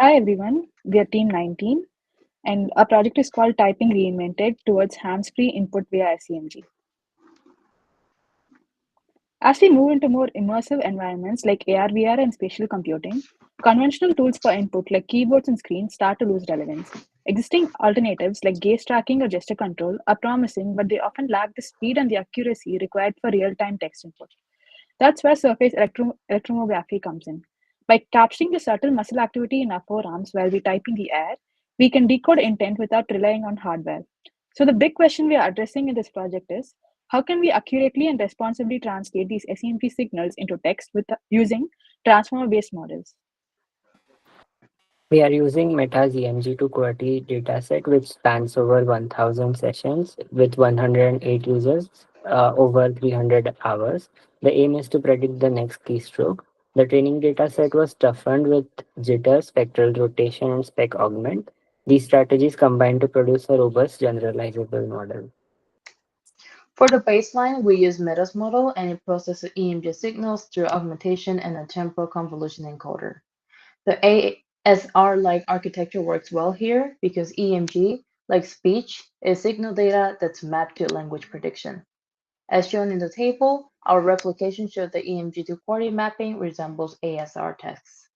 Hi everyone, we are team19 and our project is called Typing Reinvented towards hands-free input via SEMG. As we move into more immersive environments like AR, VR and spatial computing, conventional tools for input like keyboards and screens start to lose relevance. Existing alternatives like gaze tracking or gesture control are promising, but they often lack the speed and the accuracy required for real-time text input. That's where surface electromyography comes in. By capturing the subtle muscle activity in our forearms while we type in the air, we can decode intent without relying on hardware. So, the big question we are addressing in this project is how can we accurately and responsibly translate these SEMP signals into text using transformer based models? We are using Meta's EMG2 QWERTY dataset, which spans over 1,000 sessions with 108 users over 300 hours. The aim is to predict the next keystroke. The training dataset was toughened with jitter, spectral rotation, and spec augment. These strategies combine to produce a robust generalizable model. For the baseline, we use Meta's model and it processes EMG signals through augmentation and a temporal convolution encoder. The ASR-like architecture works well here because EMG, like speech, is signal data that's mapped to language prediction. As shown in the table, our replication showed the EMG to QWERTY mapping resembles ASR text.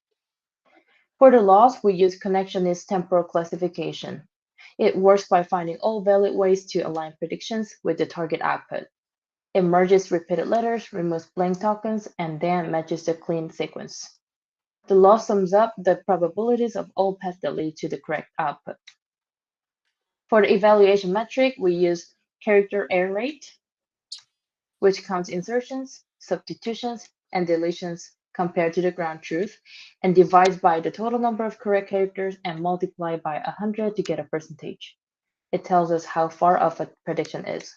For the loss, we use connectionist temporal classification. It works by finding all valid ways to align predictions with the target output. It merges repeated letters, removes blank tokens, and then matches the clean sequence. The loss sums up the probabilities of all paths that lead to the correct output. For the evaluation metric, we use character error rate, which counts insertions, substitutions, and deletions compared to the ground truth, and divides by the total number of correct characters and multiply by 100 to get a percentage. It tells us how far off a prediction is.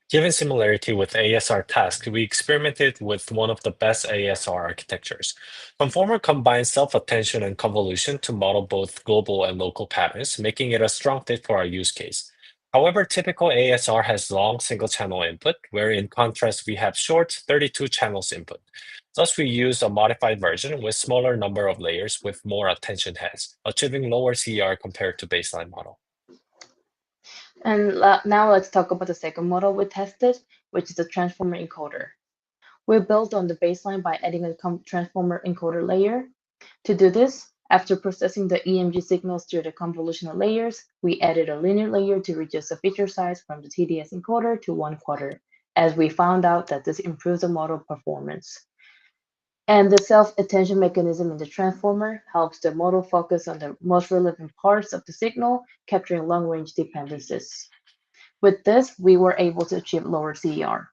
Given similarity with ASR task, we experimented with one of the best ASR architectures. Conformer combines self-attention and convolution to model both global and local patterns, making it a strong fit for our use case. However, typical ASR has long single-channel input, where in contrast we have short 32 channels input. Thus, we use a modified version with smaller number of layers with more attention heads, achieving lower CER compared to baseline model. And now let's talk about the second model we tested, which is the transformer encoder. We built on the baseline by adding a transformer encoder layer. To do this, after processing the EMG signals through the convolutional layers, we added a linear layer to reduce the feature size from the TDS encoder to 1/4, as we found out that this improves the model performance. And the self-attention mechanism in the transformer helps the model focus on the most relevant parts of the signal, capturing long-range dependencies. With this, we were able to achieve lower CER.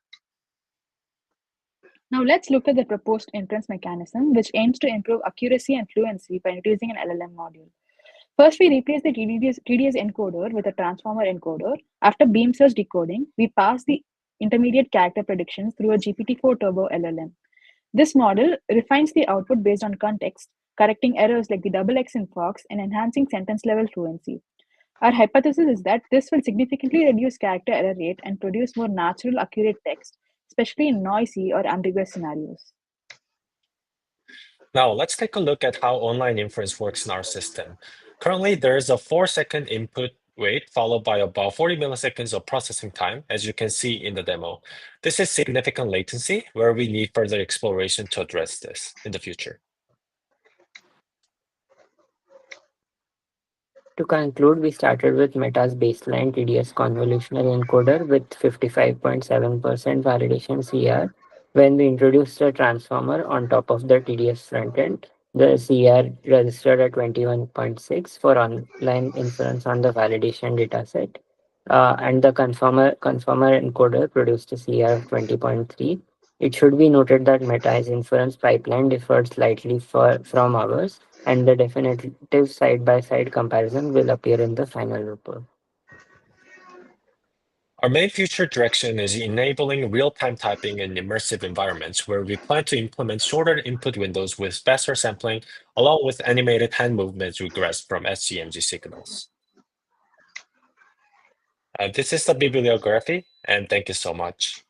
Now let's look at the proposed inference mechanism, which aims to improve accuracy and fluency by introducing an LLM module. First, we replace the TDS encoder with a transformer encoder. After beam search decoding, we pass the intermediate character predictions through a GPT-4 Turbo LLM. This model refines the output based on context, correcting errors like the double X in Fox and enhancing sentence level fluency. Our hypothesis is that this will significantly reduce character error rate and produce more natural, accurate text, especially in noisy or ambiguous scenarios. Now, let's take a look at how online inference works in our system. Currently, there is a 4-second input wait followed by about 40 milliseconds of processing time, as you can see in the demo. This is significant latency, where we need further exploration to address this in the future. To conclude, we started with Meta's baseline TDS convolutional encoder with 55.7% validation CR. When we introduced a transformer on top of the TDS frontend, the CR registered at 21.6 for online inference on the validation dataset. And the conformer encoder produced a CR of 20.3. It should be noted that Meta's inference pipeline differed slightly from ours, and the definitive side-by-side comparison will appear in the final report. Our main future direction is enabling real-time typing in immersive environments, where we plan to implement shorter input windows with faster sampling, along with animated hand movements regressed from SGMG signals. This is the bibliography, and thank you so much.